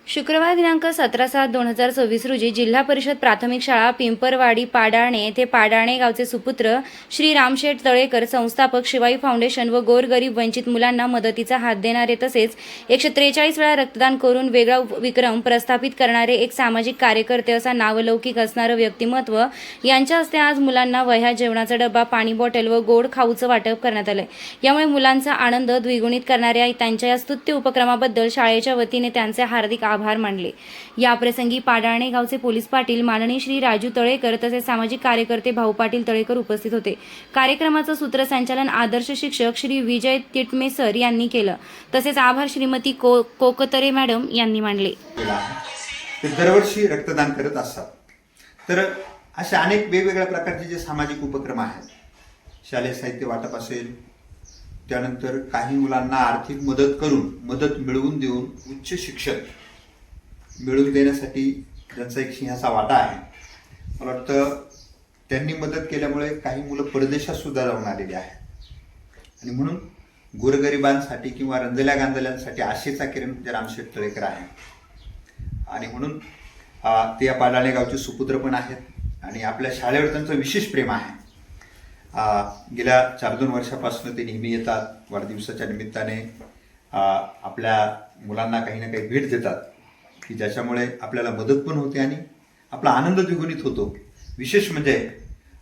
शुक्रवार दिनांक 17/7/2024 रोजी जिल्हा परिषद प्राथमिक शाळा पिंपरवाडी पाडाणे येथे पाडाणे गावचे सुपुत्र श्री रामशेठ तळेकर, संस्थापक शिवाई फाउंडेशन व गोरगरीब वंचित मुलांना मदतीचा हात देणारे तसेच 143 वेळा रक्तदान करून वेगळा विक्रम प्रस्थापित करणारे एक सामाजिक कार्यकर्ते असा नावलौकिक असणारं व्यक्तिमत्व यांच्या हस्ते आज मुलांना वह्या, जेवणाचा डबा, पाणी बॉटल व गोड खाऊचं वाटप करण्यात आलं। यामुळे मुलांचा आनंद द्विगुणित करणाऱ्या त्यांच्या या स्तुत्य उपक्रमाबद्दल शाळेच्या वतीने त्यांचे हार्दिक आभार मानले। या प्रसंगी पाडाणे गावचे पोलीस पाटील माननीय श्री राजू तळेकर तसेच सामाजिक कार्यकर्ते भाऊ पाटील तळेकर उपस्थित होते। कार्यक्रमाचं सूत्रसंचालन आदर्श शिक्षक श्री विजय तिटमे सर यांनी केलं, तसेच आभार श्रीमती कोकतरे मॅडम यांनी मानले। ते दरवर्षी रक्तदान करत असतात। तर असे अनेक वेगवेगळ्या प्रकारचे जे सामाजिक उपक्रम आहेत, शालेय साहित्य वाटप असेल, त्यानंतर काही मुलांना आर्थिक मदत करून मदत मिळवून देऊन उच्च शिक्षण मिळवून देण्यासाठी ज्यांचा एक सिंहाचा वाटा आहे। मला वाटतं त्यांनी मदत केल्यामुळे काही मुलं परदेशात सुद्धा जाऊन आलेली आहेत आणि म्हणून गोरगरिबांसाठी किंवा रंजल्या गांजल्यांसाठी आशेचा किरण म्हणजे रामशेठ तळेकर आहे आणि म्हणून ते या पाडाणे गावचे सुपुत्र पण आहेत आणि आपल्या शाळेवर त्यांचं विशेष प्रेम आहे। गेल्या 4-2 वर्षापासून ते नेहमी येतात, वाढदिवसाच्या निमित्ताने आपल्या मुलांना काही ना काही भेट देतात की ज्याच्यामुळे आपल्याला मदत पण होते आणि आपला आनंद द्विगुणित होतो। विशेष म्हणजे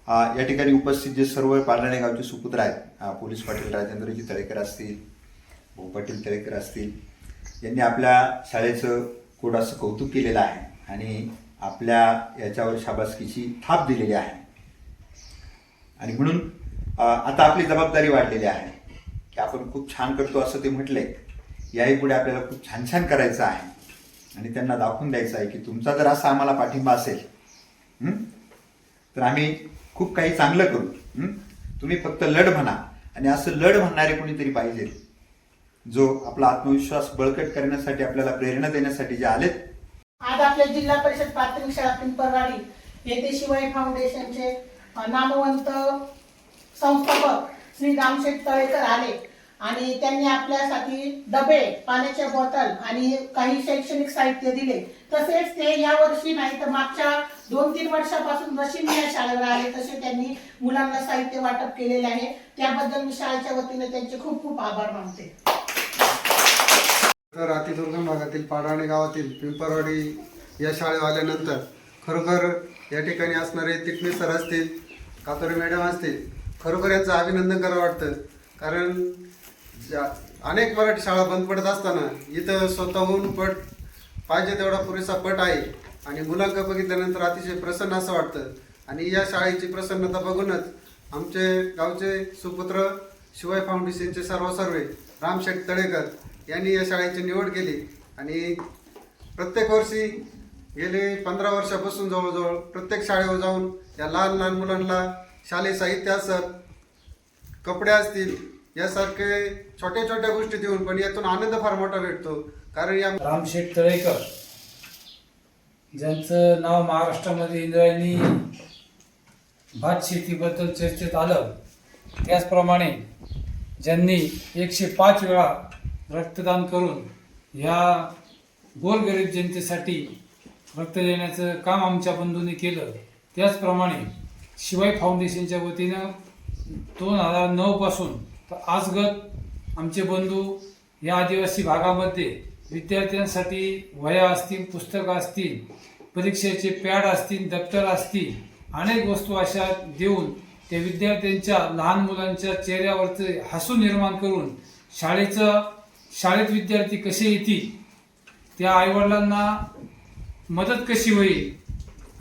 या ठिकाणी उपस्थित जे सर्व पाडाणे गावचे सुपुत्र आहेत, पोलीस पाटील राजेंद्रजी तळेकर असतील, भाऊ पाटील तळेकर असतील, यांनी आपल्या शाळेचं कोडाचं कौतुक केलेलं आहे आणि आपल्या याच्यावर शाबासकीची थाप दिलेली आहे आणि म्हणून आता आपली जबाबदारी वाढलेली आहे की आपण खूप छान करतो असं ते म्हटले, याही पुढे आपल्याला खूप छान छान करायचं आहे आणि त्यांना दाखवून द्यायचं आहे की तुमचा जर असा आम्हाला पाठिंबा असेल तर आम्ही खूप काही चांगलं करू। तुम्ही फक्त लढ म्हणा आणि असं लढ म्हणणारे कोणीतरी पाहिजे जो आपला आत्मविश्वास बळकट करण्यासाठी आपल्याला प्रेरणा देण्यासाठी जे आलेत। आज आपल्या जिल्हा परिषद प्राथमिक शाळा पिंपरवाडी येथे शिवाई फाउंडेशनचे नामवंत संस्थापक श्री रामशेठ तळेकर आले आणि त्यांनी आपल्यासाठी डबे, पाण्याच्या बॉटल आणि काही शैक्षणिक साहित्य दिले। तसेच ते या वर्षी नाही तर मागच्या 2-3 वर्षापासून रशिमी या शाळेवर आले, तसे त्यांनी मुलांना साहित्य वाटप केलेले आहे। त्याबद्दल मी शाळेच्या वतीने त्यांचे खूप खूप आभार मानते। तर अतिदुर्गम भागातील पाडाणे गावातील पिंपरवाडी या शाळेत आल्यानंतर खरोखर या ठिकाणी असणारे तिटमे सर असतील, कातोरे मॅडम असतील, खरोखर यांचं अभिनंदन करावं वाटतं। कारण अनेक मराठी शाळा बंद पडत असताना इथं स्वतःहून पट पाहिजे तेवढा पुरेसा पट आहे आणि मुलांना बघितल्यानंतर अतिशय प्रसन्न असं वाटतं आणि या शाळेची प्रसन्नता बघूनच आमचे गावचे सुपुत्र शिवाय फाउंडेशनचे सर्वे रामशेठ तळेकर यांनी या शाळेची निवड केली आणि प्रत्येक वर्षी गेले 15 वर्षापासून जवळजवळ प्रत्येक शाळेवर जाऊन या लहान लहान मुलांना शालेय साहित्य असत, कपडे असतील, यासारखे छोट्या छोट्या गोष्टी देऊन पण यातून आनंद फार मोठा भेटतो। कारण या रामशेठ तळेकर ज्यांचं नाव महाराष्ट्रामध्ये इंद्रायणी भात शेतीबद्दल चर्चेत आलं, त्याचप्रमाणे ज्यांनी 105 वेळा रक्तदान करून ह्या गोरगरीब जनतेसाठी रक्त देण्याचं काम आमच्या बंधूंनी केलं, त्याचप्रमाणे शिवाई फाउंडेशनच्या वतीनं 2009 पासून तर आजगत आमचे बंधू या आदिवासी भागामध्ये विद्यार्थ्यांसाठी वह्या असतील, पुस्तकं असतील, परीक्षेचे पॅड असतील, दप्तर असतील, अनेक वस्तू अशा देऊन त्या विद्यार्थ्यांच्या, लहान मुलांच्या चेहऱ्यावरचे हसू निर्माण करून शाळेत विद्यार्थी कसे येतील, त्या आईवडिलांना मदत कशी होईल,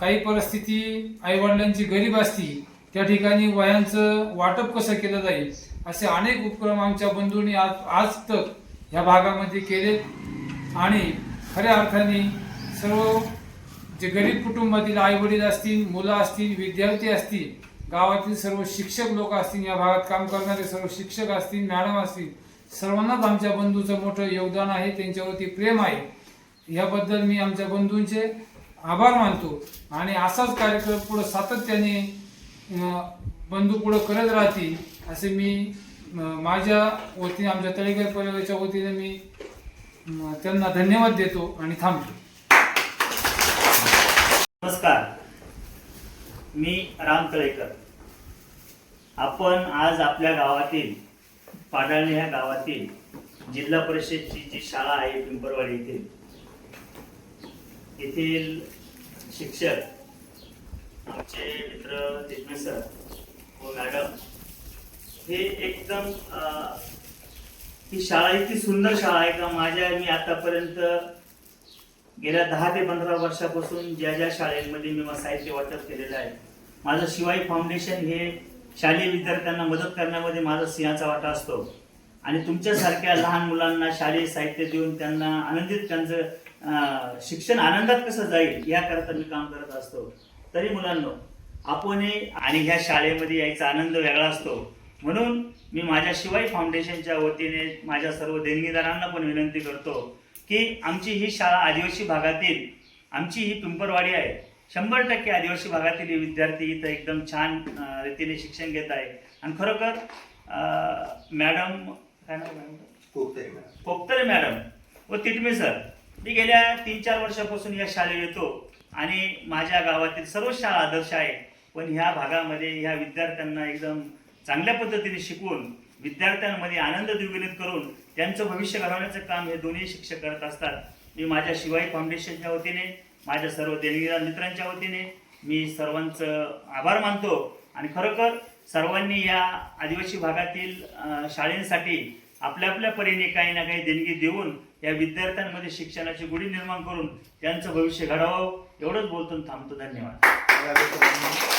काही परिस्थिती आईवडिलांची गरीब असती त्या ठिकाणी वह्यांचं वाटप कसं केलं जाईल, असे अनेक उपक्रम आमच्या बंधूंनी आज तक ह्या भागामध्ये केले आणि खऱ्या अर्थाने सर्व जे गरीब कुटुंबातील आईवडील असतील, मुलं असतील, विद्यार्थी असतील, गावातील सर्व शिक्षक लोक असतील, या भागात काम करणारे सर्व शिक्षक असतील, मॅडम असतील, सर्वांनाच आमच्या बंधूचं मोठं योगदान आहे, त्यांच्यावरती प्रेम आहे। याबद्दल मी आमच्या बंधूंचे आभार मानतो आणि असाच कार्यक्रम पुढे सातत्याने बंधू पुढे करत राहतील असे मी माझ्या वतीने, आमच्या तळेकर परिवाराच्या वतीने मी त्यांना धन्यवाद देतो आणि थांबतो. नमस्कार, मी राम तळेकर. आपण आज आपल्या गावातील पाडाळणे ह्या गावातील जिल्हा परिषदची जी शाळा आहे पिंपरवाडी येथील शिक्षक आमचे मित्र तिथमे सर व मॅडम हे एकदम ही शाळा इतकी सुंदर शाळा आहे का मी आतापर्यंत गेल्या 10 ते 15 वर्षापासून ज्या शाळेमध्ये मी साहित्य वाटप केलेलं आहे, माझं शिवाई फाउंडेशन हे शालेय विद्यार्थ्यांना मदत करण्यामध्ये माझा सिंहाचा वाटा असतो. आणि तुमच्यासारख्या लहान मुलांना शालेय साहित्य देऊन त्यांना आनंदित, त्यांचं शिक्षण आनंदात कसं जाईल याकरता मी काम करत असतो. तरी मुलांनो, आपण आणि ह्या शाळेमध्ये यायचा आनंद वेगळा असतो. म्हणून मी माझ्या शिवाई फाउंडेशनच्या वतीने माझ्या सर्व देणगीदारांना पण विनंती करतो की आमची ही शाळा आदिवासी भागातील, आमची ही पिंपरवाडी आहे, 100% आदिवासी भागातील विद्यार्थी इथं एकदम छान रीतीने शिक्षण घेत आहे. आणि खरोखर मॅडम काय नाव मॅडम पोपतरे मॅडम व तिटमे सर, मी गेल्या 3-4 वर्षापासून या शाळेत येतो आणि माझ्या गावातील सर्व शाळा आदर्श आहे. पण ह्या भागामध्ये ह्या विद्यार्थ्यांना एकदम चांगल्या पद्धतीने शिकवून विद्यार्थ्यांमध्ये आनंद द्विगुणित करून त्यांचं भविष्य घडवण्याचं काम हे दोन्ही शिक्षक करत असतात. मी माझ्या शिवाई फाउंडेशनच्या वतीने, माझ्या सर्व देणगीदार मित्रांच्या वतीने मी सर्वांचं आभार मानतो. आणि खरोखर सर्वांनी या आदिवासी भागातील शाळेंसाठी आपल्या आपल्या परीने काही ना काही देणगी देऊन या विद्यार्थ्यांमध्ये शिक्षणाची गुढी निर्माण करून त्यांचं भविष्य घडवावं, एवढंच बोलतो थांबतो. धन्यवाद.